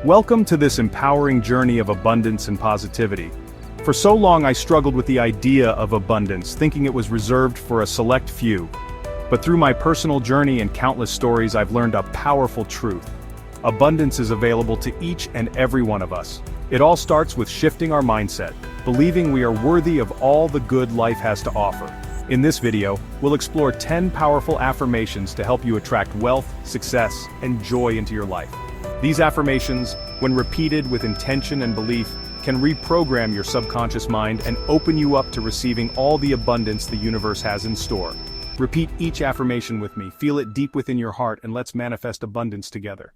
Welcome to this empowering journey of abundance and positivity. For so long I struggled with the idea of abundance, thinking it was reserved for a select few. But through my personal journey and countless stories I've learned a powerful truth. Abundance is available to each and every one of us. It all starts with shifting our mindset, believing we are worthy of all the good life has to offer. In this video, we'll explore 10 powerful affirmations to help you attract wealth, success, and joy into your life. These affirmations, when repeated with intention and belief, can reprogram your subconscious mind and open you up to receiving all the abundance the universe has in store. Repeat each affirmation with me, feel it deep within your heart, and let's manifest abundance together.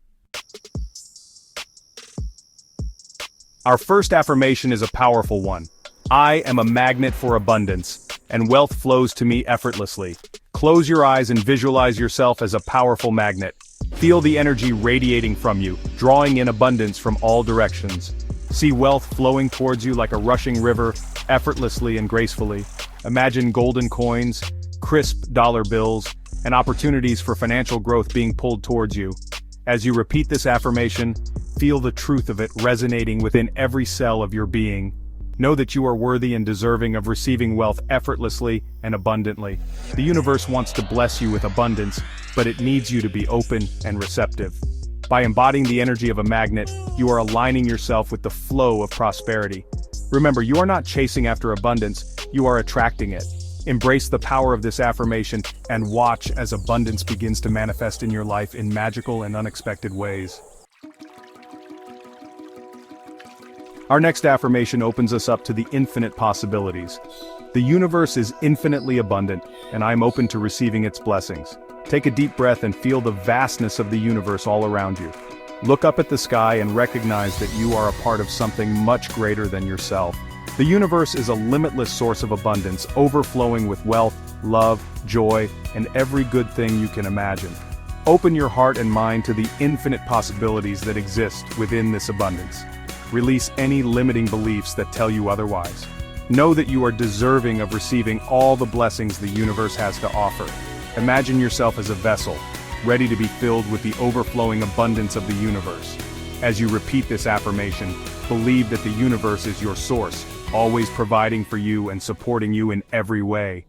Our first affirmation is a powerful one. I am a magnet for abundance, and wealth flows to me effortlessly. Close your eyes and visualize yourself as a powerful magnet. Feel the energy radiating from you, drawing in abundance from all directions. See wealth flowing towards you like a rushing river, effortlessly and gracefully. Imagine golden coins, crisp dollar bills, and opportunities for financial growth being pulled towards you. As you repeat this affirmation, feel the truth of it resonating within every cell of your being. Know that you are worthy and deserving of receiving wealth effortlessly and abundantly. The universe wants to bless you with abundance, but it needs you to be open and receptive. By embodying the energy of a magnet, you are aligning yourself with the flow of prosperity. Remember, you are not chasing after abundance, you are attracting it. Embrace the power of this affirmation and watch as abundance begins to manifest in your life in magical and unexpected ways. Our next affirmation opens us up to the infinite possibilities. The universe is infinitely abundant, and I'm open to receiving its blessings. Take a deep breath and feel the vastness of the universe all around you. Look up at the sky and recognize that you are a part of something much greater than yourself. The universe is a limitless source of abundance, overflowing with wealth, love, joy, and every good thing you can imagine. Open your heart and mind to the infinite possibilities that exist within this abundance. Release any limiting beliefs that tell you otherwise. Know that you are deserving of receiving all the blessings the universe has to offer. Imagine yourself as a vessel, ready to be filled with the overflowing abundance of the universe. As you repeat this affirmation, believe that the universe is your source, always providing for you and supporting you in every way.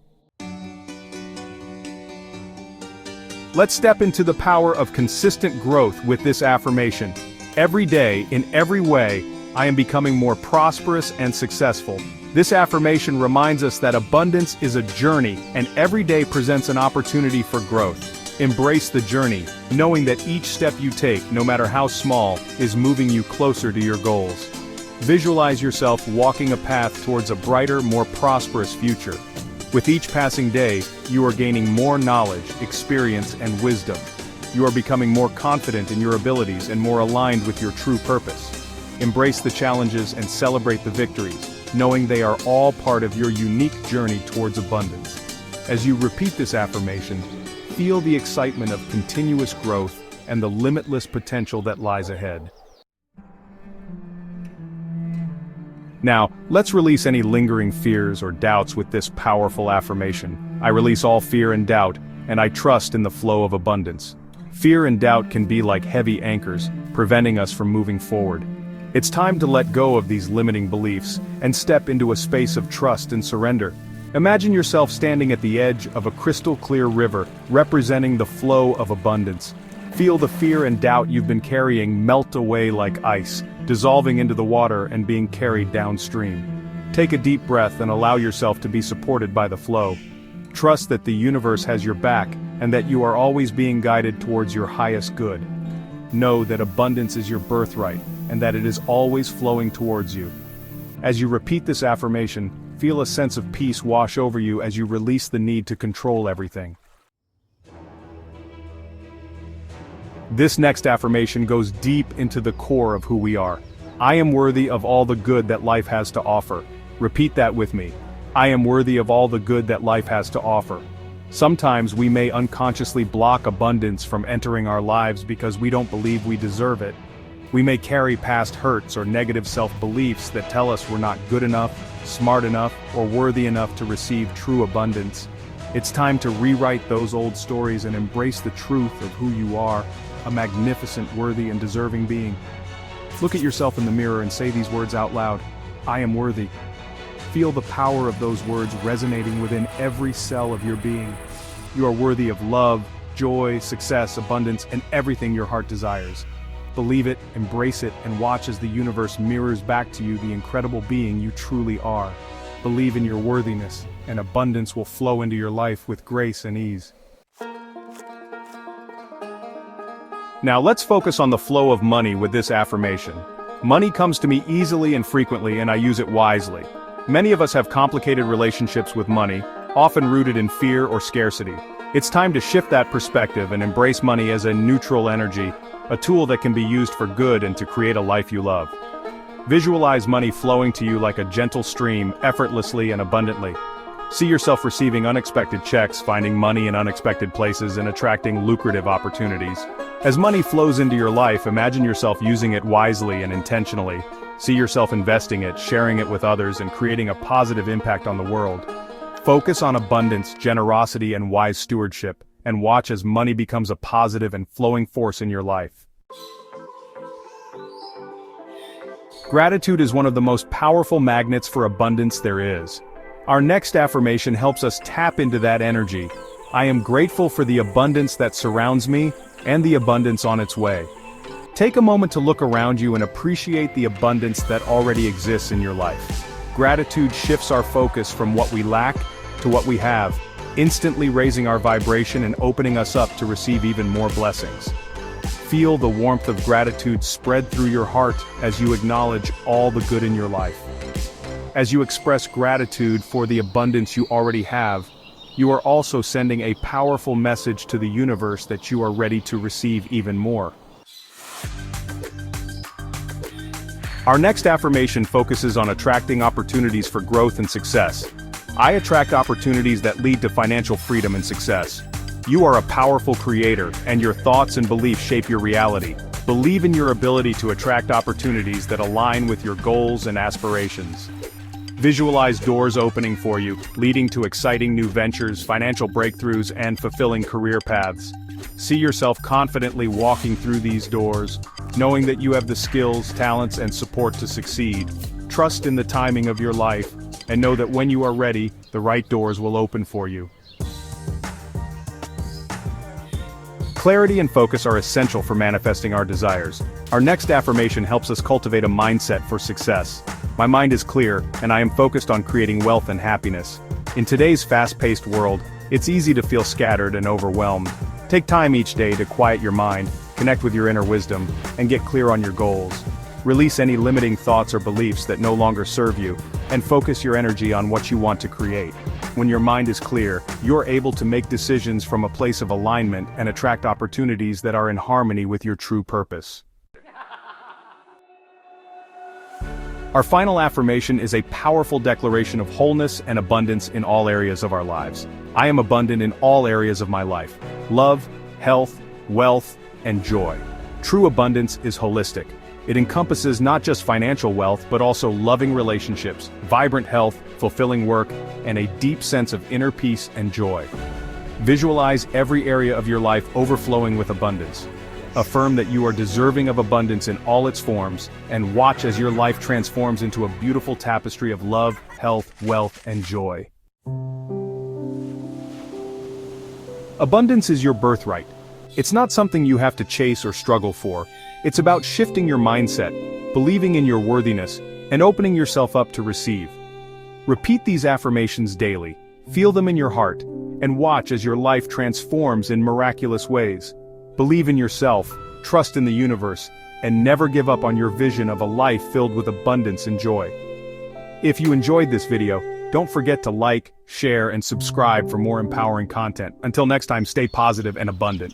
Let's step into the power of consistent growth with this affirmation. Every day, in every way, I am becoming more prosperous and successful. This affirmation reminds us that abundance is a journey, and every day presents an opportunity for growth. Embrace the journey, knowing that each step you take, no matter how small, is moving you closer to your goals. Visualize yourself walking a path towards a brighter, more prosperous future. With each passing day, you are gaining more knowledge, experience, and wisdom. You are becoming more confident in your abilities and more aligned with your true purpose. Embrace the challenges and celebrate the victories, knowing they are all part of your unique journey towards abundance. As you repeat this affirmation, feel the excitement of continuous growth and the limitless potential that lies ahead. Now, let's release any lingering fears or doubts with this powerful affirmation. I release all fear and doubt, and I trust in the flow of abundance. Fear and doubt can be like heavy anchors, preventing us from moving forward. It's time to let go of these limiting beliefs and step into a space of trust and surrender. Imagine yourself standing at the edge of a crystal-clear river, representing the flow of abundance. Feel the fear and doubt you've been carrying melt away like ice, dissolving into the water and being carried downstream. Take a deep breath and allow yourself to be supported by the flow. Trust that the universe has your back and that you are always being guided towards your highest good. Know that abundance is your birthright and that it is always flowing towards you. As you repeat this affirmation, feel a sense of peace wash over you as you release the need to control everything. This next affirmation goes deep into the core of who we are. I am worthy of all the good that life has to offer. Repeat that with me. I am worthy of all the good that life has to offer. Sometimes we may unconsciously block abundance from entering our lives because we don't believe we deserve it. We may carry past hurts or negative self-beliefs that tell us we're not good enough, smart enough, or worthy enough to receive true abundance. It's time to rewrite those old stories and embrace the truth of who you are, a magnificent, worthy, and deserving being. Look at yourself in the mirror and say these words out loud. I am worthy. Feel the power of those words resonating within every cell of your being. You are worthy of love, joy, success, abundance, and everything your heart desires. Believe it, embrace it, and watch as the universe mirrors back to you the incredible being you truly are. Believe in your worthiness, and abundance will flow into your life with grace and ease. Now let's focus on the flow of money with this affirmation. Money comes to me easily and frequently, and I use it wisely. Many of us have complicated relationships with money, often rooted in fear or scarcity. It's time to shift that perspective and embrace money as a neutral energy, a tool that can be used for good and to create a life you love. Visualize money flowing to you like a gentle stream, effortlessly and abundantly. See yourself receiving unexpected checks, finding money in unexpected places, and attracting lucrative opportunities. As money flows into your life, imagine yourself using it wisely and intentionally. See yourself investing it, sharing it with others, and creating a positive impact on the world. Focus on abundance, generosity, and wise stewardship, and watch as money becomes a positive and flowing force in your life. Gratitude is one of the most powerful magnets for abundance there is. Our next affirmation helps us tap into that energy. I am grateful for the abundance that surrounds me, and the abundance on its way. Take a moment to look around you and appreciate the abundance that already exists in your life. Gratitude shifts our focus from what we lack to what we have, instantly raising our vibration and opening us up to receive even more blessings. Feel the warmth of gratitude spread through your heart as you acknowledge all the good in your life. As you express gratitude for the abundance you already have, you are also sending a powerful message to the universe that you are ready to receive even more. Our next affirmation focuses on attracting opportunities for growth and success. I attract opportunities that lead to financial freedom and success. You are a powerful creator, and your thoughts and beliefs shape your reality. Believe in your ability to attract opportunities that align with your goals and aspirations. Visualize doors opening for you, leading to exciting new ventures, financial breakthroughs, and fulfilling career paths. See yourself confidently walking through these doors, knowing that you have the skills, talents, and support to succeed. Trust in the timing of your life, and know that when you are ready, the right doors will open for you. Clarity and focus are essential for manifesting our desires. Our next affirmation helps us cultivate a mindset for success. My mind is clear, and I am focused on creating wealth and happiness. In today's fast-paced world, it's easy to feel scattered and overwhelmed. Take time each day to quiet your mind, connect with your inner wisdom, and get clear on your goals. Release any limiting thoughts or beliefs that no longer serve you, and focus your energy on what you want to create. When your mind is clear, you're able to make decisions from a place of alignment and attract opportunities that are in harmony with your true purpose. Our final affirmation is a powerful declaration of wholeness and abundance in all areas of our lives. I am abundant in all areas of my life: love, health, wealth, and joy. True abundance is holistic. It encompasses not just financial wealth but also loving relationships, vibrant health, fulfilling work, and a deep sense of inner peace and joy. Visualize every area of your life overflowing with abundance. Affirm that you are deserving of abundance in all its forms, and watch as your life transforms into a beautiful tapestry of love, health, wealth, and joy. Abundance is your birthright. It's not something you have to chase or struggle for. It's about shifting your mindset, believing in your worthiness, and opening yourself up to receive. Repeat these affirmations daily, feel them in your heart, and watch as your life transforms in miraculous ways. Believe in yourself, trust in the universe, and never give up on your vision of a life filled with abundance and joy. If you enjoyed this video, don't forget to like, share, and subscribe for more empowering content. Until next time, stay positive and abundant.